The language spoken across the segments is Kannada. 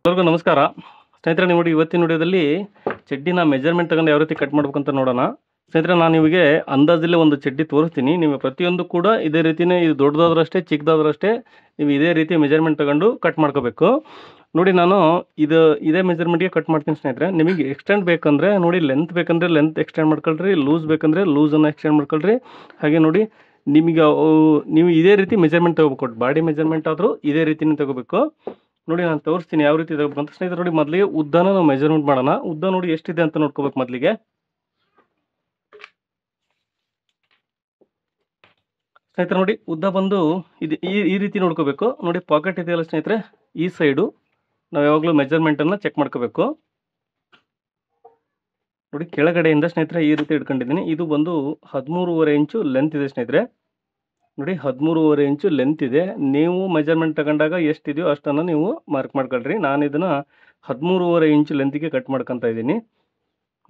ಎಲ್ಲರಿಗೂ ನಮಸ್ಕಾರ ಸ್ನೇಹಿತರೆ. ನೀವು ನೋಡಿ ಇವತ್ತಿನ ವಿಡಿಯೋದಲ್ಲಿ ಚಡ್ಡಿನ ಮೆಜರ್ಮೆಂಟ್ ತಗೊಂಡು ಯಾವ ರೀತಿ ಕಟ್ ಮಾಡ್ಬೇಕಂತ ನೋಡೋಣ. ಸ್ನೇಹಿತರೆ, ನಾನು ನಿಮಗೆ ಅಂದಾಜಲ್ಲಿ ಒಂದು ಚಡ್ಡಿ ತೋರಿಸ್ತೀನಿ. ನೀವು ಪ್ರತಿಯೊಂದು ಕೂಡ ಇದೇ ರೀತಿಯೇ, ಇದು ದೊಡ್ಡದಾದ್ರಷ್ಟೇ ಚಿಕ್ಕದಾದ್ರಷ್ಟೇ ನೀವು ಇದೇ ರೀತಿ ಮೆಜರ್ಮೆಂಟ್ ತಗೊಂಡು ಕಟ್ ಮಾಡ್ಕೋಬೇಕು. ನೋಡಿ, ನಾನು ಇದೇ ಮೆಜರ್ಮೆಂಟ್ಗೆ ಕಟ್ ಮಾಡ್ತೀನಿ ಸ್ನೇಹಿತರೆ. ನಿಮಗೆ ಎಕ್ಸ್ಟೆಂಡ್ ಬೇಕಂದರೆ ನೋಡಿ, ಲೆಂತ್ ಬೇಕಂದರೆ ಲೆಂತ್ ಎಕ್ಸ್ಟೆಂಡ್ ಮಾಡ್ಕೊಳ್ರಿ, ಲೂಸ್ ಬೇಕಂದರೆ ಲೂಸನ್ನು ಎಕ್ಸ್ಟೆಂಡ್ ಮಾಡ್ಕೊಳ್ರಿ. ಹಾಗೆ ನೋಡಿ, ನಿಮಗೆ ನೀವು ಇದೇ ರೀತಿ ಮೆಜರ್ಮೆಂಟ್ ತೊಗೋಬೇಕು. ಬಾಡಿ ಮೆಜರ್ಮೆಂಟ್ ಆದರೂ ಇದೇ ರೀತಿನೇ ತೊಗೋಬೇಕು. ನೋಡಿ, ನಾನು ತೋರಿಸ್ತೀನಿ ಯಾವ ರೀತಿ ತಗೋಬೇಕು ಅಂತ. ಸ್ನೇಹಿತರೆ ನೋಡಿ, ಮೊದಲಿಗೆ ಉದ್ದನ ನಾವು ಮೆಜರ್ಮೆಂಟ್ ಮಾಡೋಣ. ಉದ್ದ ನೋಡಿ ಎಷ್ಟಿದೆ ಅಂತ ನೋಡ್ಕೋಬೇಕು ಮೊದಲಿಗೆ. ಸ್ನೇಹಿತರೆ ನೋಡಿ, ಉದ್ದ ಬಂದು ಇದು ಈ ರೀತಿ ನೋಡ್ಕೋಬೇಕು. ನೋಡಿ, ಪಾಕೆಟ್ ಇದೆಯಲ್ಲ ಸ್ನೇಹಿತರೆ, ಈ ಸೈಡು ನಾವು ಯಾವಾಗಲೂ ಮೆಜರ್ಮೆಂಟನ್ನು ಚೆಕ್ ಮಾಡ್ಕೋಬೇಕು. ನೋಡಿ, ಕೆಳಗಡೆಯಿಂದ ಸ್ನೇಹಿತರೆ ಈ ರೀತಿ ಇಟ್ಕೊಂಡಿದ್ದೀನಿ. ಇದು ಬಂದು 13.5 ಇಂಚು ಲೆಂತ್ ಇದೆ ಸ್ನೇಹಿತರೆ. ನೋಡಿ, 13.5 ಇಂಚು ಲೆಂತ್ ಇದೆ. ನೀವು ಮೆಜರ್ಮೆಂಟ್ ತಗೊಂಡಾಗ ಎಷ್ಟಿದೆಯೋ ಅಷ್ಟನ್ನು ನೀವು ಮಾರ್ಕ್ ಮಾಡ್ಕೊಳ್ರಿ. ನಾನು ಇದನ್ನು 13.5 ಇಂಚು ಲೆಂತಿಗೆ ಕಟ್ ಮಾಡ್ಕೊತಾ ಇದ್ದೀನಿ.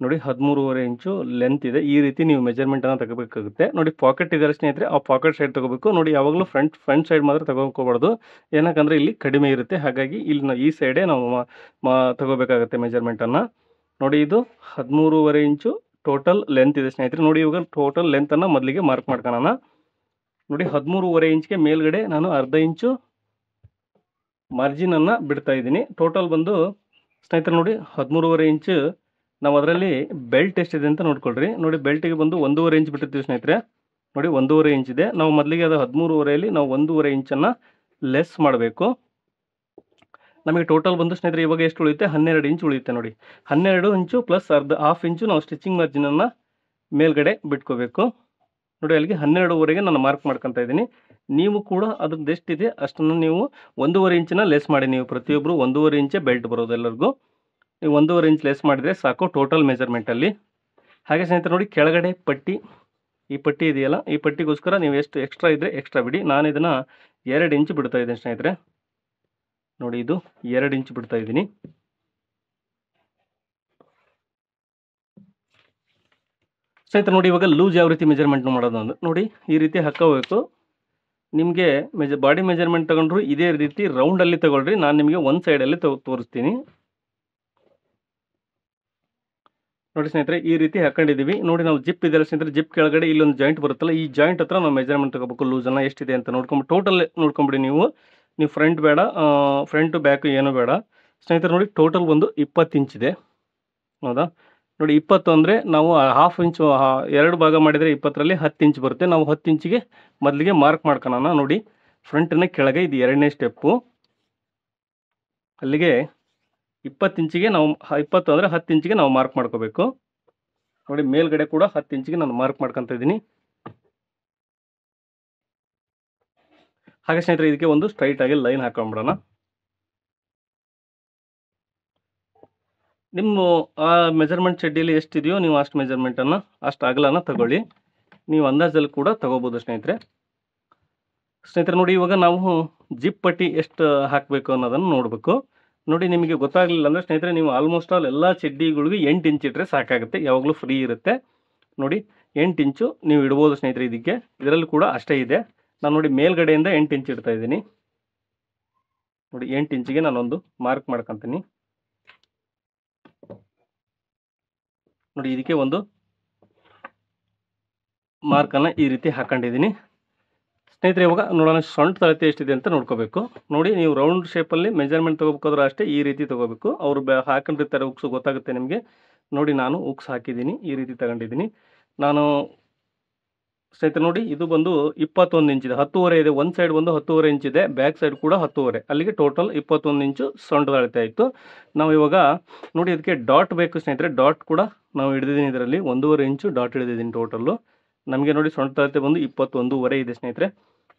ನೋಡಿ, 13.5 ಇಂಚು ಲೆಂತ್ ಇದೆ. ಈ ರೀತಿ ನೀವು ಮೆಜರ್ಮೆಂಟನ್ನು ತಗೋಬೇಕಾಗುತ್ತೆ. ನೋಡಿ, ಪಾಕೆಟ್ ಇದೆ ಸ್ನೇಹಿತರೆ, ಆ ಪಾಕೆಟ್ ಸೈಡ್ ತಗೋಬೇಕು. ನೋಡಿ, ಯಾವಾಗಲೂ ಫ್ರಂಟ್ ಸೈಡ್ ಮಾತ್ರ ತಗೋಕೋಬಾರ್ದು. ಏನಕ್ಕಂದರೆ ಇಲ್ಲಿ ಕಡಿಮೆ ಇರುತ್ತೆ. ಹಾಗಾಗಿ ಇಲ್ಲಿ ಈ ಸೈಡೇ ನಾವು ತಗೋಬೇಕಾಗುತ್ತೆ ಮೆಜರ್ಮೆಂಟನ್ನು. ನೋಡಿ, ಇದು 13.5 ಇಂಚು ಟೋಟಲ್ ಲೆಂತ್ ಇದೆ ಸ್ನೇಹಿತರೆ. ನೋಡಿ, ಇವಾಗ ಟೋಟಲ್ ಲೆಂತನ್ನು ಮೊದಲಿಗೆ ಮಾರ್ಕ್ ಮಾಡ್ಕೊಳ್ಳೋಣ. ನೋಡಿ, 13.5 ಇಂಚ್ಗೆ ಮೇಲ್ಗಡೆ ನಾನು ಅರ್ಧ ಇಂಚು ಮಾರ್ಜಿನನ್ನು ಬಿಡ್ತಾ ಇದ್ದೀನಿ. ಟೋಟಲ್ ಬಂದು ಸ್ನೇಹಿತರೆ ನೋಡಿ 13.5 ಇಂಚು. ನಾವು ಅದರಲ್ಲಿ ಬೆಲ್ಟ್ ಎಷ್ಟಿದೆ ಅಂತ ನೋಡ್ಕೊಳ್ರಿ. ನೋಡಿ, ಬೆಲ್ಟಿಗೆ ಬಂದು 1.5 ಇಂಚ್ ಬಿಟ್ಟಿರ್ತೀವಿ ಸ್ನೇಹಿತರೆ. ನೋಡಿ, 1.5 ಇಂಚ್ ಇದೆ. ನಾವು ಮೊದಲಿಗೆ ಅದು 13.5ಯಲ್ಲಿ ನಾವು 1.5 ಇಂಚನ್ನು ಲೆಸ್ ಮಾಡಬೇಕು. ನಮಗೆ ಟೋಟಲ್ ಬಂದು ಸ್ನೇಹಿತರೆ ಇವಾಗ ಎಷ್ಟು ಉಳಿಯುತ್ತೆ? 12 ಇಂಚ್ ಉಳಿಯುತ್ತೆ. ನೋಡಿ, 12 ಇಂಚು ಪ್ಲಸ್ ಹಾಫ್ ಇಂಚು ನಾವು ಸ್ಟಿಚಿಂಗ್ ಮಾರ್ಜಿನನ್ನು ಮೇಲ್ಗಡೆ ಬಿಟ್ಕೋಬೇಕು. ನೋಡಿ, ಅಲ್ಲಿಗೆ 12.5ಗೆ ನಾನು ಮಾರ್ಕ್ ಮಾಡ್ಕೊತಾ ಇದ್ದೀನಿ. ನೀವು ಕೂಡ ಅದ್ರದ್ದು ಎಷ್ಟಿದೆ ಅಷ್ಟನ್ನು ನೀವು 1.5 ಇಂಚನ್ನ ಲೆಸ್ ಮಾಡಿ. ನೀವು ಪ್ರತಿಯೊಬ್ಬರು 1.5 ಇಂಚೇ ಬೆಲ್ಟ್ ಬರೋದು ಎಲ್ಲರಿಗೂ. ನೀವು 1.5 ಇಂಚ್ ಲೆಸ್ ಮಾಡಿದರೆ ಸಾಕು ಟೋಟಲ್ ಮೆಜರ್ಮೆಂಟಲ್ಲಿ. ಹಾಗೆ ಸ್ನೇಹಿತರೆ ನೋಡಿ, ಕೆಳಗಡೆ ಪಟ್ಟಿ, ಈ ಪಟ್ಟಿ ಇದೆಯಲ್ಲ, ಈ ಪಟ್ಟಿಗೋಸ್ಕರ ನೀವು ಎಷ್ಟು ಎಕ್ಸ್ಟ್ರಾ ಇದ್ದರೆ ಎಕ್ಸ್ಟ್ರಾ ಬಿಡಿ. ನಾನು ಇದನ್ನು 2 ಇಂಚ್ ಬಿಡ್ತಾ ಇದ್ದೀನಿ ಸ್ನೇಹಿತರೆ. ನೋಡಿ, ಇದು 2 ಇಂಚ್ ಬಿಡ್ತಾ ಇದ್ದೀನಿ. ಸ್ನೇಹಿತರೆ ನೋಡಿ, ಇವಾಗ ಲೂಸ್ ಯಾವ ರೀತಿ ಮೆಜರ್ಮೆಂಟ್ ಮಾಡೋದು ಅಂದ್ರೆ ನೋಡಿ, ಈ ರೀತಿ ಹಾಕೋಬೇಕು. ನಿಮಗೆ ಬಾಡಿ ಮೆಜರ್ಮೆಂಟ್ ತಗೊಂಡ್ರು ಇದೇ ರೀತಿ ರೌಂಡಲ್ಲಿ ತಗೊಳ್ರಿ. ನಾನು ನಿಮಗೆ ಒಂದು ಸೈಡಲ್ಲಿ ತೋರಿಸ್ತೀನಿ. ನೋಡಿ ಸ್ನೇಹಿತರೆ, ಈ ರೀತಿ ಹಾಕೊಂಡಿದ್ದೀವಿ. ನೋಡಿ, ನಾವು ಜಿಪ್ ಇದೆಲ್ಲ ಸ್ನೇಹಿತರೆ, ಜಿಪ್ ಕೆಳಗಡೆ ಇಲ್ಲೊಂದು ಜಾಯಿಂಟ್ ಬರುತ್ತಲ್ಲ, ಈ ಜಾಯಿಂಟ್ ಹತ್ರ ನಾವು ಮೆಜರ್ಮೆಂಟ್ ತಗೋಬೇಕು. ಲೂಸನ್ನು ಎಷ್ಟಿದೆ ಅಂತ ನೋಡ್ಕೊಂಡು ಟೋಟಲ್ ನೋಡ್ಕೊಂಬಿಡಿ. ನೀವು ಫ್ರಂಟ್ ಬೇಡ, ಫ್ರಂಟು ಬ್ಯಾಕು ಏನೂ ಬೇಡ ಸ್ನೇಹಿತರೆ. ನೋಡಿ, ಟೋಟಲ್ ಒಂದು 20 ಇಂಚಿದೆ. ಹೌದಾ? ನೋಡಿ, 20 ಅಂದರೆ ನಾವು ಹಾಫ್ ಇಂಚು 2 ಭಾಗ ಮಾಡಿದರೆ 20ರಲ್ಲಿ 10 ಇಂಚ್ ಬರುತ್ತೆ. ನಾವು 10 ಇಂಚಿಗೆ ಮೊದಲಿಗೆ ಮಾರ್ಕ್ ಮಾಡ್ಕೊಳ್ಳೋಣ. ನೋಡಿ, ಫ್ರಂಟಿನ ಕೆಳಗೆ ಇದು 2ನೇ ಸ್ಟೆಪ್ಪು. ಅಲ್ಲಿಗೆ 20 ಇಂಚಿಗೆ ನಾವು 20 ಅಂದರೆ 10 ಇಂಚಿಗೆ ನಾವು ಮಾರ್ಕ್ ಮಾಡ್ಕೋಬೇಕು. ನೋಡಿ, ಮೇಲ್ಗಡೆ ಕೂಡ 10 ಇಂಚಿಗೆ ನಾನು ಮಾರ್ಕ್ ಮಾಡ್ಕೊತಾ ಇದ್ದೀನಿ. ಹಾಗೆ ಸ್ನೇಹಿತರೆ, ಇದಕ್ಕೆ ಒಂದು ಸ್ಟ್ರೈಟಾಗಿ ಲೈನ್ ಹಾಕೊಂಡ್ಬಿಡೋಣ. ನಿಮ್ಮ ಆ ಮೆಜರ್ಮೆಂಟ್ ಚಡ್ಡಿಯಲ್ಲಿ ಎಷ್ಟಿದೆಯೋ ನೀವು ಅಷ್ಟು ಮೆಜರ್ಮೆಂಟನ್ನು, ಅಷ್ಟು ಅಗಲನ ತಗೊಳ್ಳಿ. ನೀವು ಅಂದಾಜಲ್ಲಿ ಕೂಡ ತಗೋಬೋದು ಸ್ನೇಹಿತರೆ. ನೋಡಿ, ಇವಾಗ ನಾವು ಜಿಪ್ ಪಟ್ಟಿ ಎಷ್ಟು ಹಾಕಬೇಕು ಅನ್ನೋದನ್ನು ನೋಡಬೇಕು. ನೋಡಿ, ನಿಮಗೆ ಗೊತ್ತಾಗಲಿಲ್ಲ ಅಂದರೆ ಸ್ನೇಹಿತರೆ, ನೀವು ಆಲ್ಮೋಸ್ಟ್ ಆಲ್ ಎಲ್ಲ ಚಡ್ಡಿಗಳಿಗೂ 8 ಇಂಚ್ ಇಟ್ಟರೆ ಸಾಕಾಗುತ್ತೆ. ಯಾವಾಗಲೂ ಫ್ರೀ ಇರುತ್ತೆ. ನೋಡಿ, 8 ಇಂಚು ನೀವು ಇಡ್ಬೋದು ಸ್ನೇಹಿತರೆ. ಇದರಲ್ಲಿ ಕೂಡ ಅಷ್ಟೇ ಇದೆ. ನಾನು ನೋಡಿ ಮೇಲ್ಗಡೆಯಿಂದ 8 ಇಂಚ್ ಇಡ್ತಾ ಇದ್ದೀನಿ. ನೋಡಿ, 8 ಇಂಚಿಗೆ ನಾನೊಂದು ಮಾರ್ಕ್ ಮಾಡ್ಕೊತೀನಿ. ನೋಡಿ, ಇದಕ್ಕೆ ಒಂದು ಮಾರ್ಕನ್ನು ಈ ರೀತಿ ಹಾಕೊಂಡಿದ್ದೀನಿ ಸ್ನೇಹಿತರೆ. ಇವಾಗ ನೋಡೋಣ ಸೊಂಟ ಅಳತೆ ಎಷ್ಟಿದೆ ಅಂತ ನೋಡ್ಕೋಬೇಕು. ನೋಡಿ, ನೀವು ರೌಂಡ್ ಶೇಪಲ್ಲಿ ಮೆಜರ್ಮೆಂಟ್ ತೊಗೋಬೇಕಾದ್ರೂ ಅಷ್ಟೇ ಈ ರೀತಿ ತೊಗೋಬೇಕು. ಅವರು ಹಾಕೊಂಡಿರ್ತಾರೆ ಉಕ್ಸು, ಗೊತ್ತಾಗುತ್ತೆ ನಿಮಗೆ. ನೋಡಿ, ನಾನು ಉಕ್ಸ್ ಹಾಕಿದ್ದೀನಿ, ಈ ರೀತಿ ತಗೊಂಡಿದ್ದೀನಿ ನಾನು ಸ್ನೇಹಿತರೆ. ನೋಡಿ, ಇದು ಬಂದು 21 ಇಂಚಿದೆ, 10.5 ಇದೆ. ಒಂದು ಸೈಡ್ ಬಂದು 10.5 ಇಂಚಿದೆ, ಬ್ಯಾಕ್ ಸೈಡ್ ಕೂಡ 10.5. ಅಲ್ಲಿಗೆ ಟೋಟಲ್ 21 ಇಂಚು ಸೊಂಟದ ಅಳತೆ ಆಯಿತು. ನಾವು ಇವಾಗ ನೋಡಿ, ಇದಕ್ಕೆ ಡಾಟ್ ಬೇಕು ಸ್ನೇಹಿತರೆ. ಡಾಟ್ ಕೂಡ ನಾವು ಹಿಡಿದಿದ್ದೀನಿ. ಇದರಲ್ಲಿ 1.5 ಇಂಚು ಡಾಟ್ ಹಿಡಿದಿದ್ದೀನಿ ಟೋಟಲ್ಲು. ನಮಗೆ ನೋಡಿ ಸೊಂಟದ ಅಳತೆ ಬಂದು 21.5 ಇದೆ ಸ್ನೇಹಿತರೆ.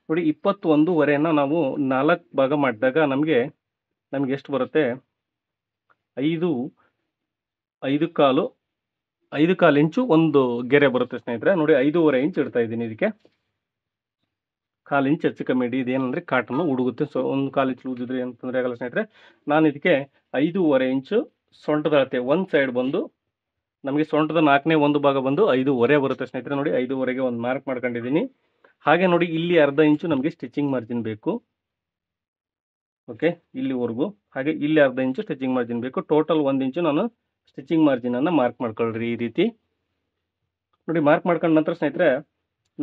ನೋಡಿ, 21.5ನ್ನು ನಾವು 4 ಭಾಗ ಮಾಡಿದಾಗ ನಮಗೆ ಎಷ್ಟು ಬರುತ್ತೆ? 5.25 ಇಂಚು ಒಂದು ಗೆರೆ ಬರುತ್ತೆ ಸ್ನೇಹಿತರೆ. ನೋಡಿ, 5.5 ಇಂಚ್ ಇಡ್ತಾ ಇದ್ದೀನಿ. ಇದಕ್ಕೆ 1/4 ಇಂಚ್ ಹೆಚ್ಚು ಕಮ್ಮಿ ಇಡಿ. ಇದೇನಂದರೆ ಕಾಟನ್ನು ಹುಡುಗುತ್ತೆ. ಸೊ ಒಂದು 1/4 ಇಂಚ್ ಲೂಸ್ ಇದ್ರೆ ಏನು ತೊಂದರೆ ಆಗಲ್ಲ ಸ್ನೇಹಿತರೆ. ನಾನು ಇದಕ್ಕೆ 5.5 ಇಂಚು ಸೊಂಟದ ಅಳತೆ. ಒಂದು ಸೈಡ್ ಬಂದು ನಮಗೆ ಸೊಂಟದ 4ನೇ ಒಂದು ಭಾಗ ಬಂದು 5.5 ಬರುತ್ತೆ ಸ್ನೇಹಿತರೆ. ನೋಡಿ, 5.5ಗೆ ಒಂದು ಮಾರ್ಕ್ ಮಾಡ್ಕೊಂಡಿದ್ದೀನಿ. ಹಾಗೆ ನೋಡಿ, ಇಲ್ಲಿ ಅರ್ಧ ಇಂಚು ನಮಗೆ ಸ್ಟಿಚಿಂಗ್ ಮಾರ್ಜಿನ್ ಬೇಕು. ಓಕೆ, ಇಲ್ಲಿವರೆಗೂ. ಹಾಗೆ ಇಲ್ಲಿ ಅರ್ಧ ಇಂಚು ಸ್ಟಿಚಿಂಗ್ ಮಾರ್ಜಿನ್ ಬೇಕು. ಟೋಟಲ್ 1 ಇಂಚು ನಾನು ಸ್ಟಿಚಿಂಗ್ ಮಾರ್ಜಿನನ್ನು ಮಾರ್ಕ್ ಮಾಡ್ಕೊಳ್ರಿ ಈ ರೀತಿ. ನೋಡಿ ಮಾರ್ಕ್ ಮಾಡ್ಕೊಂಡ ನಂತರ ಸ್ನೇಹಿತರೆ,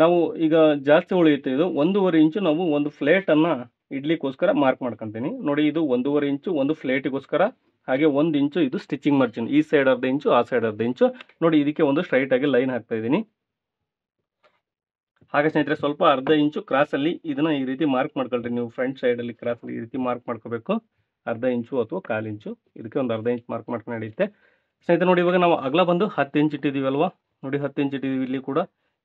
ನಾವು ಈಗ ಜಾಸ್ತಿ ಉಳಿಯುತ್ತೆ ಇದು 1.5 ಇಂಚು ನಾವು ಒಂದು ಫ್ಲೇಟನ್ನು ಇಡ್ಲಿಕ್ಕೋಸ್ಕರ ಮಾರ್ಕ್ ಮಾಡ್ಕೊತೀನಿ. ನೋಡಿ ಇದು 1.5 ಇಂಚು ಒಂದು ಫ್ಲೇಟಿಗೋಸ್ಕರ, ಹಾಗೆ 1 ಇಂಚು ಇದು ಸ್ಟಿಚಿಂಗ್ ಮಾರ್ಜಿನ್. ಈ ಸೈಡ್ ಅರ್ಧ ಇಂಚು, ಆ ಸೈಡ್ ಅರ್ಧ ಇಂಚು. ನೋಡಿ ಇದಕ್ಕೆ ಒಂದು ಸ್ಟ್ರೈಟ್ ಆಗಿ ಲೈನ್ ಹಾಕ್ತಾ ಇದ್ದೀನಿ. ಹಾಗೆ ಸ್ನೇಹಿತರೆ, ಸ್ವಲ್ಪ ಅರ್ಧ ಇಂಚು ಕ್ರಾಸಲ್ಲಿ ಇದನ್ನ ಈ ರೀತಿ ಮಾರ್ಕ್ ಮಾಡ್ಕೊಳ್ರಿ. ನೀವು ಫ್ರಂಟ್ ಸೈಡಲ್ಲಿ ಕ್ರಾಸಲ್ಲಿ ಈ ರೀತಿ ಮಾರ್ಕ್ ಮಾಡ್ಕೋಬೇಕು. ಅರ್ಧ ಇಂಚು ಅಥವಾ 1/4 ಇಂಚು, ಇದಕ್ಕೆ ಒಂದು ಅರ್ಧ ಇಂಚು ಮಾರ್ಕ್ ಮಾಡ್ಕೊಂಡು ನಡೆಯುತ್ತೆ ಸ್ನೇಹಿತರೆ. ನೋಡಿ ಇವಾಗ ನಾವು ಅಗಲ ಬಂದು 10 ಇಂಚ್ ಇಟ್ಟಿದ್ದೀವಲ್ವಾ, ನೋಡಿ 10 ಇಂಚ್ ಇಟ್ಟಿದ್ದೀವಿ. ಇಲ್ಲಿ ಕೂಡ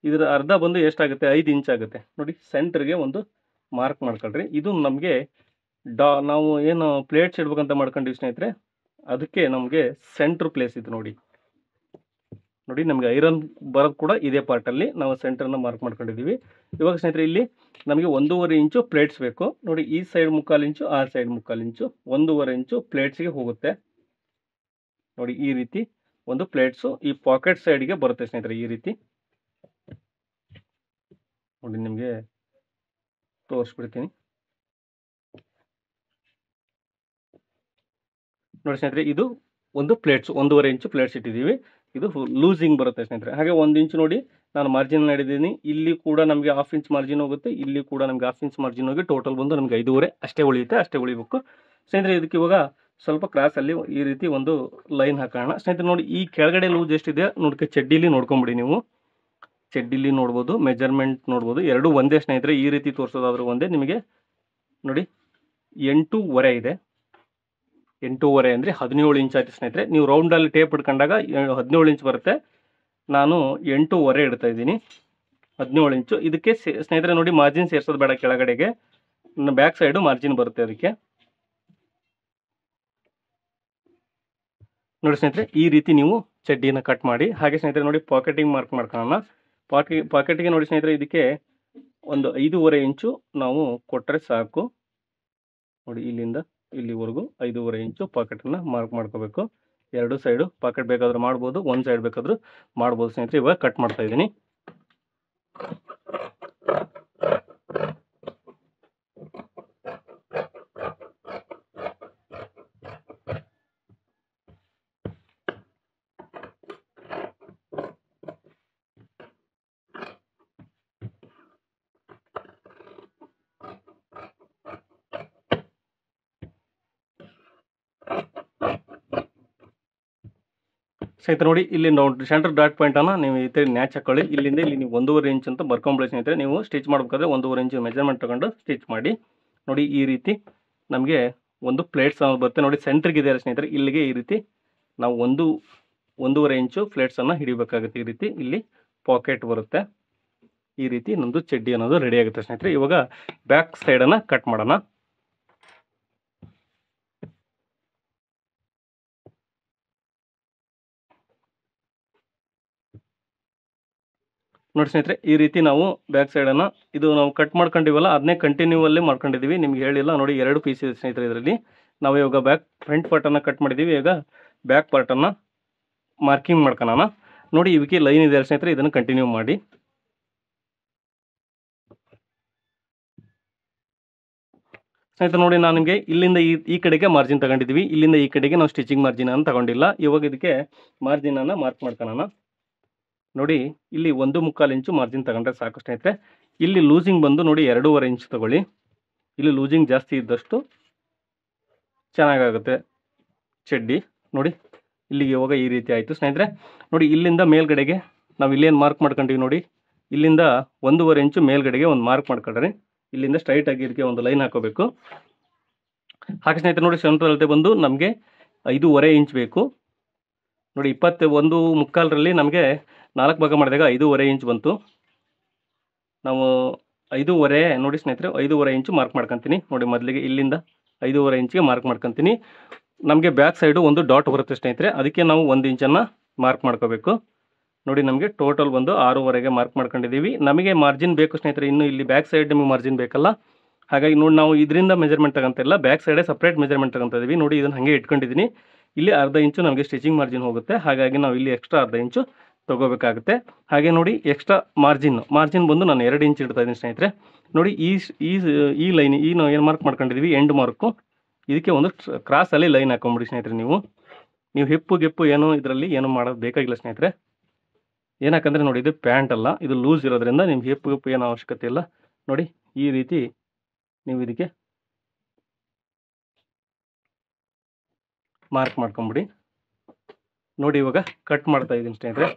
ಇದರ ಅರ್ಧ ಬಂದು ಎಷ್ಟಾಗುತ್ತೆ, 5 ಇಂಚ್ ಆಗುತ್ತೆ. ನೋಡಿ ಸೆಂಟ್ರಿಗೆ ಒಂದು ಮಾರ್ಕ್ ಮಾಡ್ಕೊಳ್ರಿ. ಇದು ನಮಗೆ ನಾವು ಏನು ಪ್ಲೇಟ್ಸ್ ಇಡ್ಬೇಕಂತ ಮಾಡ್ಕೊಂಡಿವಿ ಸ್ನೇಹಿತರೆ, ಅದಕ್ಕೆ ನಮಗೆ ಸೆಂಟ್ರ್ ಪ್ಲೇಸ್ ಇದು. ನೋಡಿ ನಮಗೆ ಐರನ್ ಬರೋದು ಕೂಡ ಇದೇ ಪಾರ್ಟಲ್ಲಿ ನಾವು ಸೆಂಟರ್ನ ಮಾರ್ಕ್ ಮಾಡ್ಕೊಂಡಿದ್ದೀವಿ. ಇವಾಗ ಸ್ನೇಹಿತರೆ ಇಲ್ಲಿ ನಮಗೆ 1.5 ಇಂಚು ಪ್ಲೇಟ್ಸ್ ಬೇಕು. ನೋಡಿ ಈ ಸೈಡ್ 3/4 ಇಂಚು, ಆ ಸೈಡ್ 3/4 ಇಂಚು, 1.5 ಇಂಚು ಪ್ಲೇಟ್ಸ್ಗೆ ಹೋಗುತ್ತೆ. ನೋಡಿ ಈ ರೀತಿ ಒಂದು ಪ್ಲೇಟ್ಸು ಈ ಪಾಕೆಟ್ ಸೈಡ್ಗೆ ಬರುತ್ತೆ ಸ್ನೇಹಿತರೆ. ಈ ರೀತಿ ನೋಡಿ ನಿಮಗೆ ತೋರಿಸ್ಬಿಡ್ತೀನಿ. ನೋಡಿ ಸ್ನೇಹಿತರೆ, ಇದು ಒಂದು ಪ್ಲೇಟ್ಸ್ 1.5 ಇಂಚು ಪ್ಲೇಟ್ಸ್ ಇಟ್ಟಿದ್ದೀವಿ. ಇದು ಲೂಸಿಂಗ್ ಬರುತ್ತೆ ಸ್ನೇಹಿತರೆ. ಹಾಗೆ 1 ಇಂಚು ನೋಡಿ ನಾನು ಮಾರ್ಜಿನ್ ಹಿಡಿದೀನಿ. ಇಲ್ಲಿ ಕೂಡ ನಮಗೆ 1/2 ಇಂಚ್ ಮಾರ್ಜಿನ್ ಹೋಗುತ್ತೆ, ಇಲ್ಲಿ ಕೂಡ ನಮಗೆ 1/2 ಇಂಚ್ ಮಾರ್ಜಿನ್ ಹೋಗಿ ಟೋಟಲ್ ಬಂದು ನಮಗೆ 5.5 ಅಷ್ಟೇ ಉಳಿಯುತ್ತೆ. ಅಷ್ಟೇ ಉಳಿಬೇಕು ಸ್ನೇಹಿತರೆ. ಇದಕ್ಕೆ ಇವಾಗ ಸ್ವಲ್ಪ ಕ್ರಾಸಲ್ಲಿ ಈ ರೀತಿ ಒಂದು ಲೈನ್ ಹಾಕೋಣ ಸ್ನೇಹಿತರೆ. ನೋಡಿ ಈ ಕೆಳಗಡೆ ಲೂಸ್ ಎಷ್ಟಿದೆ ನೋಡ್ಕೆ ಚಡ್ಡಿಲಿ ನೋಡ್ಕೊಂಬಿಡಿ. ನೀವು ಚಡ್ಡಿಲಿ ನೋಡ್ಬೋದು, ಮೆಜರ್ಮೆಂಟ್ ನೋಡ್ಬೋದು, ಎರಡೂ ಒಂದೇ ಸ್ನೇಹಿತರೆ. ಈ ರೀತಿ ತೋರಿಸೋದಾದ್ರೂ ಒಂದೇ. ನಿಮಗೆ ನೋಡಿ 8.5 ಇದೆ. 8.5 ಅಂದರೆ 17 ಇಂಚ್ ಆಯ್ತು ಸ್ನೇಹಿತರೆ. ನೀವು ರೌಂಡಲ್ಲಿ ಟೇಪ್ ಹಿಡ್ಕೊಂಡಾಗ 17 ಇಂಚ್ ಬರುತ್ತೆ. ನಾನು 8.5 ಇಡ್ತಾ ಇದ್ದೀನಿ, 17 ಇಂಚು. ಇದಕ್ಕೆ ಸ್ನೇಹಿತರೆ ನೋಡಿ ಮಾರ್ಜಿನ್ ಸೇರಿಸೋದು ಬೇಡ. ಕೆಳಗಡೆಗೆ ಬ್ಯಾಕ್ ಸೈಡು ಮಾರ್ಜಿನ್ ಬರುತ್ತೆ ಅದಕ್ಕೆ. ನೋಡಿ ಸ್ನೇಹಿತರೆ, ಈ ರೀತಿ ನೀವು ಚಡ್ಡಿನ ಕಟ್ ಮಾಡಿ. ಹಾಗೆ ಸ್ನೇಹಿತರೆ ನೋಡಿ ಪಾಕೆಟಿಂಗ್ ಮಾರ್ಕ್ ಮಾಡ್ಕೊಳ್ಳೋಣ. ಪಾಕೆಟಿಗೆ ನೋಡಿ ಸ್ನೇಹಿತರೆ, ಇದಕ್ಕೆ ಒಂದು 5.5 ಇಂಚು ನಾವು ಕೊಟ್ಟರೆ ಸಾಕು. ನೋಡಿ ಇಲ್ಲಿಂದ ಇಲ್ಲಿವರೆಗೂ 5.5 ಇಂಚು ಪಾಕೆಟನ್ನು ಮಾರ್ಕ್ ಮಾಡ್ಕೋಬೇಕು. ಎರಡು ಸೈಡು ಪಾಕೆಟ್ ಬೇಕಾದ್ರೂ ಮಾಡ್ಬೋದು, ಒಂದು ಸೈಡ್ ಬೇಕಾದ್ರೂ ಮಾಡ್ಬೋದು ಸ್ನೇಹಿತರೆ. ಇವಾಗ ಕಟ್ ಮಾಡ್ತಾ ಇದ್ದೀನಿ. ಸ್ನೇಹಿತರೆ ನೋಡಿ ಇಲ್ಲಿ ನೋಡಿ ಸೆಂಟರ್ ಡಾಟ್ ಪಾಯಿಂಟನ್ನು ನೀವು ಈ ಥರ ನ್ಯಾಚ್ ಹಾಕೊಳ್ಳಿ. ಇಲ್ಲಿಂದ ಇಲ್ಲಿ ನೀವು 1.5 ಇಂಚ್ ಅಂತ ಬರ್ಕೊಂಬಿಡಿ ಸ್ನೇಹಿತರೆ. ನೀವು ಸ್ಟಿಚ್ ಮಾಡಬೇಕಾದ್ರೆ 1.5 ಇಂಚು ಮೆಜರ್ಮೆಂಟ್ ತಗೊಂಡು ಸ್ಟಿಚ್ ಮಾಡಿ. ನೋಡಿ ಈ ರೀತಿ ನಮಗೆ ಒಂದು ಪ್ಲೇಟ್ಸ್ ಬರುತ್ತೆ. ನೋಡಿ ಸೆಂಟ್ರಿಗೆ ಇದೆ ಸ್ನೇಹಿತರೆ. ಇಲ್ಲಿಗೆ ಈ ರೀತಿ ನಾವು 1.5 ಇಂಚು ಪ್ಲೇಟ್ಸನ್ನು ಹಿಡಿಬೇಕಾಗುತ್ತೆ. ಈ ರೀತಿ ಇಲ್ಲಿ ಪಾಕೆಟ್ ಬರುತ್ತೆ. ಈ ರೀತಿ ನಮ್ಮದು ಚಡ್ಡಿ ಅನ್ನೋದು ರೆಡಿ ಆಗುತ್ತೆ ಸ್ನೇಹಿತರೆ. ಇವಾಗ ಬ್ಯಾಕ್ ಸೈಡನ್ನು ಕಟ್ ಮಾಡೋಣ. ನೋಡಿ ಸ್ನೇಹಿತರೆ, ಈ ರೀತಿ ನಾವು ಬ್ಯಾಕ್ ಸೈಡನ್ನು ಇದು ನಾವು ಕಟ್ ಮಾಡ್ಕೊಂಡಿವಲ್ಲ ಅದನ್ನೇ ಕಂಟಿನ್ಯೂ ಅಲ್ಲೇ ಮಾಡ್ಕೊಂಡಿದ್ದೀವಿ. ನಿಮ್ಗೆ ಹೇಳಿಲ್ಲ ನೋಡಿ 2 ಪೀಸ್ ಇದೆ ಸ್ನೇಹಿತರೆ. ಇದರಲ್ಲಿ ನಾವು ಇವಾಗ ಫ್ರಂಟ್ ಪಾರ್ಟನ್ನು ಕಟ್ ಮಾಡಿದ್ದೀವಿ. ಈಗ ಬ್ಯಾಕ್ ಪಾರ್ಟನ್ನು ಮಾರ್ಕಿಂಗ್ ಮಾಡ್ಕೊಳ್ಳೋಣ. ನೋಡಿ ಇವಕ್ಕೆ ಲೈನ್ ಇದೆ ಸ್ನೇಹಿತರೆ, ಇದನ್ನು ಕಂಟಿನ್ಯೂ ಮಾಡಿ. ಸ್ನೇಹಿತರೆ ನೋಡಿ ನಾನು ನಿಮಗೆ ಇಲ್ಲಿಂದ ಈ ಕಡೆಗೆ ಮಾರ್ಜಿನ್ ತಗೊಂಡಿದ್ದೀವಿ, ಇಲ್ಲಿಂದ ಈ ಕಡೆಗೆ ನಾವು ಸ್ಟಿಚಿಂಗ್ ಮಾರ್ಜಿನ್ ಅನ್ನು ತಗೊಂಡಿಲ್ಲ. ಇವಾಗ ಇದಕ್ಕೆ ಮಾರ್ಜಿನನ್ನು ಮಾರ್ಕ್ ಮಾಡ್ಕೊಳ್ಳೋಣ. ನೋಡಿ ಇಲ್ಲಿ 1.25 ಇಂಚು ಮಾರ್ಜಿನ್ ತಗೊಂಡ್ರೆ ಸಾಕು ಸ್ನೇಹಿತರೆ. ಇಲ್ಲಿ ಲೂಸಿಂಗ್ ಬಂದು ನೋಡಿ 2.5 ಇಂಚ್ ತಗೊಳ್ಳಿ. ಇಲ್ಲಿ ಲೂಸಿಂಗ್ ಜಾಸ್ತಿ ಇದ್ದಷ್ಟು ಚೆನ್ನಾಗಾಗುತ್ತೆ ಚಡ್ಡಿ. ನೋಡಿ ಇಲ್ಲಿಗೆ ಇವಾಗ ಈ ರೀತಿ ಆಯಿತು ಸ್ನೇಹಿತರೆ. ನೋಡಿ ಇಲ್ಲಿಂದ ಮೇಲ್ಗಡೆಗೆ ನಾವು ಇಲ್ಲೇನು ಮಾರ್ಕ್ ಮಾಡ್ಕೊಂಡಿವಿ ನೋಡಿ, ಇಲ್ಲಿಂದ 1.5 ಇಂಚು ಮೇಲ್ಗಡೆಗೆ ಒಂದು ಮಾರ್ಕ್ ಮಾಡ್ಕೊಳ್ರಿ. ಇಲ್ಲಿಂದ ಸ್ಟ್ರೈಟ್ ಆಗಿ ಇದಕ್ಕೆ ಒಂದು ಲೈನ್ ಹಾಕೋಬೇಕು. ಹಾಗೆ ಸ್ನೇಹಿತರೆ ನೋಡಿ ಸೆಂಟ್ರ್ ಅಳತೆ ಬಂದು ನಮಗೆ 5.5 ಇಂಚ್ ಬೇಕು. ನೋಡಿ 21.25ರಲ್ಲಿ ನಮಗೆ 4 ಭಾಗ ಮಾಡಿದಾಗ 5.5 ಇಂಚ್ ಬಂತು. ನಾವು 5.5 ನೋಡಿ ಸ್ನೇಹಿತರೆ 5.5 ಇಂಚು ಮಾರ್ಕ್ ಮಾಡ್ಕೊತೀನಿ. ನೋಡಿ ಮೊದಲಿಗೆ ಇಲ್ಲಿಂದ 5.5 ಇಂಚಿಗೆ ಮಾರ್ಕ್ ಮಾಡ್ಕೊತೀನಿ. ನಮಗೆ ಬ್ಯಾಕ್ ಸೈಡು ಒಂದು ಡಾಟ್ ಬರುತ್ತೆ ಸ್ನೇಹಿತರೆ, ಅದಕ್ಕೆ ನಾವು 1 ಇಂಚನ್ನು ಮಾರ್ಕ್ ಮಾಡ್ಕೋಬೇಕು. ನೋಡಿ ನಮಗೆ ಟೋಟಲ್ ಬಂದು 6.5ಗೆ ಮಾರ್ಕ್ ಮಾಡ್ಕೊಂಡಿದ್ದೀವಿ. ನಮಗೆ ಮಾರ್ಜಿನ್ ಬೇಕು ಸ್ನೇಹಿತರೆ, ಇನ್ನು ಇಲ್ಲಿ ಬ್ಯಾಕ್ ಸೈಡ್ ನಿಮಗೆ ಮಾರ್ಜಿನ್ ಬೇಕಲ್ಲ. ಹಾಗಾಗಿ ನೋಡಿ ನಾವು ಇದರಿಂದ ಮೆಜರ್ಮೆಂಟ್ ತಗೊಂತಿಲ್ಲ, ಬ್ಯಾಕ್ ಸೈಡೇ ಸಪ್ರೇಟ್ ಮೆಜರ್ಮೆಂಟ್ ತಗೊತಾ ಇದ್ದೀವಿ. ನೋಡಿ ಇದನ್ನು ಹಾಗೆ ಇಟ್ಕೊಂಡಿದ್ದೀನಿ. ಇಲ್ಲಿ ಅರ್ಧ ಇಂಚು ನಮಗೆ ಸ್ಟಿಚಿಂಗ್ ಮಾರ್ಜಿನ್ ಹೋಗುತ್ತೆ, ಹಾಗಾಗಿ ನಾವು ಇಲ್ಲಿ ಎಕ್ಸ್ಟ್ರಾ ಅರ್ಧ ಇಂಚು ತೊಗೋಬೇಕಾಗುತ್ತೆ. ಹಾಗೆ ನೋಡಿ ಎಕ್ಸ್ಟ್ರಾ ಮಾರ್ಜಿನ್ ಬಂದು ನಾನು 2 ಇಂಚ್ ಇಡ್ತಾ ಇದ್ದೀನಿ ಸ್ನೇಹಿತರೆ. ನೋಡಿ ಈ ಲೈನ್ ನಾವು ಏನು ಮಾರ್ಕ್ ಮಾಡ್ಕೊಂಡಿದ್ದೀವಿ ಎಂಡ್ ಮಾರ್ಕು, ಇದಕ್ಕೆ ಒಂದು ಕ್ರಾಸಲ್ಲಿ ಲೈನ್ ಹಾಕೊಂಬಿಡಿ ಸ್ನೇಹಿತರೆ. ನೀವು ಹಿಪ್ಪು ಗಿಪ್ಪು ಏನು ಇದರಲ್ಲಿ ಏನು ಮಾಡೋದು ಬೇಕಾಗಿಲ್ಲ ಸ್ನೇಹಿತರೆ. ಏನಕ್ಕಂದರೆ ನೋಡಿ, ಇದು ಪ್ಯಾಂಟ್ ಅಲ್ಲ, ಇದು ಲೂಸ್ ಇರೋದ್ರಿಂದ ನಿಮ್ಗೆ ಹಿಪ್ಪು ಗಿಪ್ಪು ಏನೋ ಅವಶ್ಯಕತೆ ಇಲ್ಲ. ನೋಡಿ ಈ ರೀತಿ ನೀವು ಇದಕ್ಕೆ ಮಾರ್ಕ್ ಮಾಡ್ಕೊಂಬಿಡಿ. ನೋಡಿ ಇವಾಗ ಕಟ್ ಮಾಡ್ತಾ ಇದ್ದೀನಿ ಸ್ನೇಹಿತರೆ.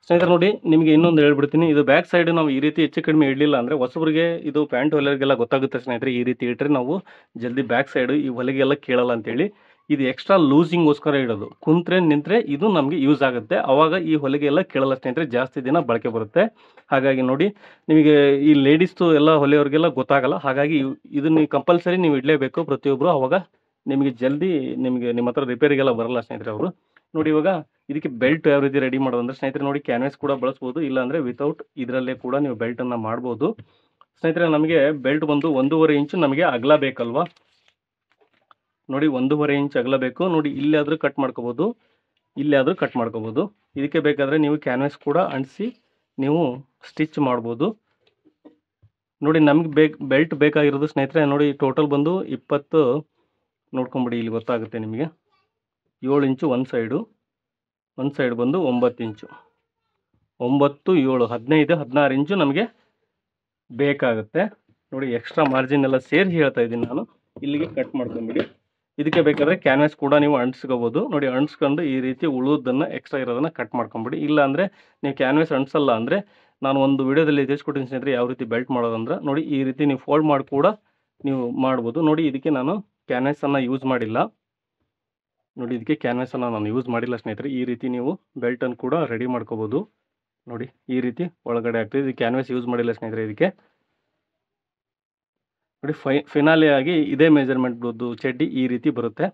ಸ್ನೇಹಿತರೆ ನೋಡಿ, ನಿಮಗೆ ಇನ್ನೊಂದು ಹೇಳ್ಬಿಡ್ತೀನಿ. ಇದು ಬ್ಯಾಕ್ ಸೈಡ್ ನಾವು ಈ ರೀತಿ ಹೆಚ್ಚು ಕಡಿಮೆ ಇಡಲಿಲ್ಲ ಅಂದರೆ ಹೊಸಬ್ರಿಗೆ ಇದು ಪ್ಯಾಂಟ್ ಹೊಲಿಯೋರಿಗೆಲ್ಲ ಗೊತ್ತಾಗುತ್ತೆ ಸ್ನೇಹಿತರೆ. ಈ ರೀತಿ ಇಟ್ಟರೆ ನಾವು ಜಲ್ದಿ ಬ್ಯಾಕ್ ಸೈಡು ಈ ಹೊಲಿಗೆಲ್ಲ ಕೇಳಲ್ಲ ಅಂತೇಳಿ ಇದು ಎಕ್ಸ್ಟ್ರಾ ಲೂಸಿಂಗೋಸ್ಕರ ಇಡೋದು. ಕುಂತ್ರೆ ನಿಂತರೆ ಇದು ನಮಗೆ ಯೂಸ್ ಆಗುತ್ತೆ, ಆವಾಗ ಈ ಹೊಲಿಗೆ ಎಲ್ಲ ಕೇಳಲ್ಲ ಸ್ನೇಹಿತರೆ, ಜಾಸ್ತಿ ದಿನ ಬಳಕೆ ಬರುತ್ತೆ. ಹಾಗಾಗಿ ನೋಡಿ, ನಿಮಗೆ ಈ ಲೇಡೀಸ್ದು ಎಲ್ಲ ಹೊಲಿಯೋರಿಗೆಲ್ಲ ಗೊತ್ತಾಗಲ್ಲ. ಹಾಗಾಗಿ ಇದು ನೀವು ಕಂಪಲ್ಸರಿ ನೀವು ಇಡಲೇಬೇಕು ಪ್ರತಿಯೊಬ್ಬರು, ಆವಾಗ ನಿಮಗೆ ಜಲ್ದಿ ನಿಮ್ಮ ಹತ್ರ ರಿಪೇರಿಗೆಲ್ಲ ಬರಲ್ಲ ಸ್ನೇಹಿತರೆ ಅವರು. ನೋಡಿ ಇವಾಗ ಇದಕ್ಕೆ ಬೆಲ್ಟ್ ಯಾವ ರೀತಿ ರೆಡಿ ಮಾಡೋದು ಅಂದರೆ ಸ್ನೇಹಿತರೆ ನೋಡಿ, ಕ್ಯಾನ್ವಾಸ್ ಕೂಡ ಬಳಸ್ಬೋದು, ಇಲ್ಲಾಂದರೆ ವಿತೌಟ್ ಇದರಲ್ಲೇ ಕೂಡ ನೀವು ಬೆಲ್ಟನ್ನು ಮಾಡ್ಬೋದು ಸ್ನೇಹಿತರೆ. ನಮಗೆ ಬೆಲ್ಟ್ ಬಂದು 1.5 ಇಂಚು ನಮಗೆ ಅಗಲ ಬೇಕಲ್ವಾ. ನೋಡಿ 1.5 ಇಂಚ್ ಅಗಲ ಬೇಕು. ನೋಡಿ ಇಲ್ಲಾದರೂ ಕಟ್ ಮಾಡ್ಕೋಬೋದು, ಇಲ್ಲಾದರೂ ಕಟ್ ಮಾಡ್ಕೋಬೋದು. ಇದಕ್ಕೆ ಬೇಕಾದರೆ ನೀವು ಕ್ಯಾನ್ವಾಸ್ ಕೂಡ ಅಂಟಿಸಿ ನೀವು ಸ್ಟಿಚ್ ಮಾಡ್ಬೋದು. ನೋಡಿ ನಮಗೆ ಬೆಲ್ಟ್ ಬೇಕಾಗಿರೋದು ಸ್ನೇಹಿತರೆ, ನೋಡಿ ಟೋಟಲ್ ಬಂದು 20 ನೋಡ್ಕೊಂಬಿಡಿ, ಇಲ್ಲಿ ಗೊತ್ತಾಗುತ್ತೆ ನಿಮಗೆ. 7 ಇಂಚು ಒಂದು ಸೈಡ್ ಬಂದು 9 ಇಂಚು, 9, 7, 15, 16 ಇಂಚು ನಮಗೆ ಬೇಕಾಗುತ್ತೆ. ನೋಡಿ ಎಕ್ಸ್ಟ್ರಾ ಮಾರ್ಜಿನ್ ಎಲ್ಲ ಸೇರಿಸಿ ಹೇಳ್ತಾ ಇದ್ದೀನಿ ನಾನು. ಇಲ್ಲಿಗೆ ಕಟ್ ಮಾಡ್ಕೊಂಬಿಡಿ. ಇದಕ್ಕೆ ಬೇಕಾದರೆ ಕ್ಯಾನ್ವಾಸ್ ಕೂಡ ನೀವು ಅಂಟಿಸ್ಕೋಬೋದು. ನೋಡಿ ಅಂಟಿಸ್ಕೊಂಡು ಈ ರೀತಿ ಉಳಿದನ್ನು ಎಕ್ಸ್ಟ್ರಾ ಇರೋದನ್ನು ಕಟ್ ಮಾಡ್ಕೊಂಬಿಡಿ. ಇಲ್ಲ ಅಂದರೆ ನೀವು ಕ್ಯಾನ್ವಾಸ್ ಅಂಟಿಸಲ್ಲ ಅಂದರೆ ನಾನು ಒಂದು ವಿಡಿಯೋದಲ್ಲಿ ತಿಳಿಸ್ಕೊಟ್ಟಿದ್ದೀನಿ ಸ್ನೇಹಿತರೆ ಯಾವ ರೀತಿ ಬೆಲ್ಟ್ ಮಾಡೋದಂದ್ರೆ. ನೋಡಿ ಈ ರೀತಿ ನೀವು ಫೋಲ್ಡ್ ಮಾಡಿ ಕೂಡ ನೀವು ಮಾಡ್ಬೋದು. ನೋಡಿ ಇದಕ್ಕೆ ನಾನು ಕ್ಯಾನ್ವಾಸನ್ನು ಯೂಸ್ ಮಾಡಿಲ್ಲ. ನೋಡಿ ಇದಕ್ಕೆ ಕ್ಯಾನ್ವಾಸನ್ನು ನಾನು ಯೂಸ್ ಮಾಡಿಲ್ಲ ಸ್ನೇಹಿತರೆ. ಈ ರೀತಿ ನೀವು ಬೆಲ್ಟನ್ನು ಕೂಡ ರೆಡಿ ಮಾಡ್ಕೋಬೋದು. ನೋಡಿ ಈ ರೀತಿ ಒಳಗಡೆ ಆಗ್ತದೆ. ಇದು ಕ್ಯಾನ್ವಾಸ್ ಯೂಸ್ ಮಾಡಿಲ್ಲ ಸ್ನೇಹಿತರೆ ಇದಕ್ಕೆ. ನೋಡಿ ಫೈನಲಿ ಆಗಿ ಇದೇ ಮೆಜರ್ಮೆಂಟ್ದು ಚಡ್ಡಿ ಈ ರೀತಿ ಬರುತ್ತೆ.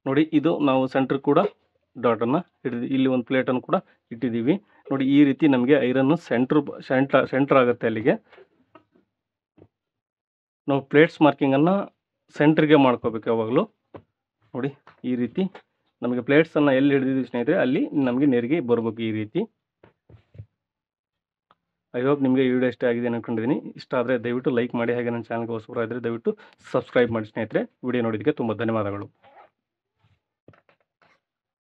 ನೋಡಿ ಇದು ನಾವು ಸೆಂಟ್ರ್ ಕೂಡ ಡಾಟನ್ನು ಹಿಡಿದು ಇಲ್ಲಿ ಒಂದು ಪ್ಲೇಟನ್ನು ಕೂಡ ಇಟ್ಟಿದ್ದೀವಿ. ನೋಡಿ ಈ ರೀತಿ ನಮಗೆ ಐರನ್ನು ಸೆಂಟ್ರ್ ಆಗುತ್ತೆ. ಅಲ್ಲಿಗೆ ನಾವು ಪ್ಲೇಟ್ಸ್ ಮಾರ್ಕಿಂಗನ್ನು ಸೆಂಟ್ರಿಗೆ ಮಾಡ್ಕೋಬೇಕು ಯಾವಾಗಲೂ. ನೋಡಿ ಈ ರೀತಿ ನಮಗೆ ಪ್ಲೇಟ್ಸನ್ನು ಎಲ್ಲಿ ಹಿಡಿದಿದ್ದೀವಿ ಸ್ನೇಹಿತರೆ ಅಲ್ಲಿ ನಮಗೆ ನೆರಿಗೆ ಬರಬೇಕು ಈ ರೀತಿ. ಐ ಹೋಪ್ ನಿಮಗೆ ಈ ವಿಡಿಯೋ ಇಷ್ಟ ಆಗಿದೆ ಅನ್ಕೊಂಡಿದ್ದೀನಿ. ಇಷ್ಟ ಆದರೆ ದಯವಿಟ್ಟು ಲೈಕ್ ಮಾಡಿ, ಹಾಗೆ ನನ್ನ ಚಾನಲ್ಗೆ ಹೊಸಬರಾದರೆ ದಯವಿಟ್ಟು ಸಬ್ಸ್ಕ್ರೈಬ್ ಮಾಡಿ ಸ್ನೇಹಿತರೆ. ವಿಡಿಯೋ ನೋಡಿದ್ದಕ್ಕೆ ತುಂಬ ಧನ್ಯವಾದಗಳು.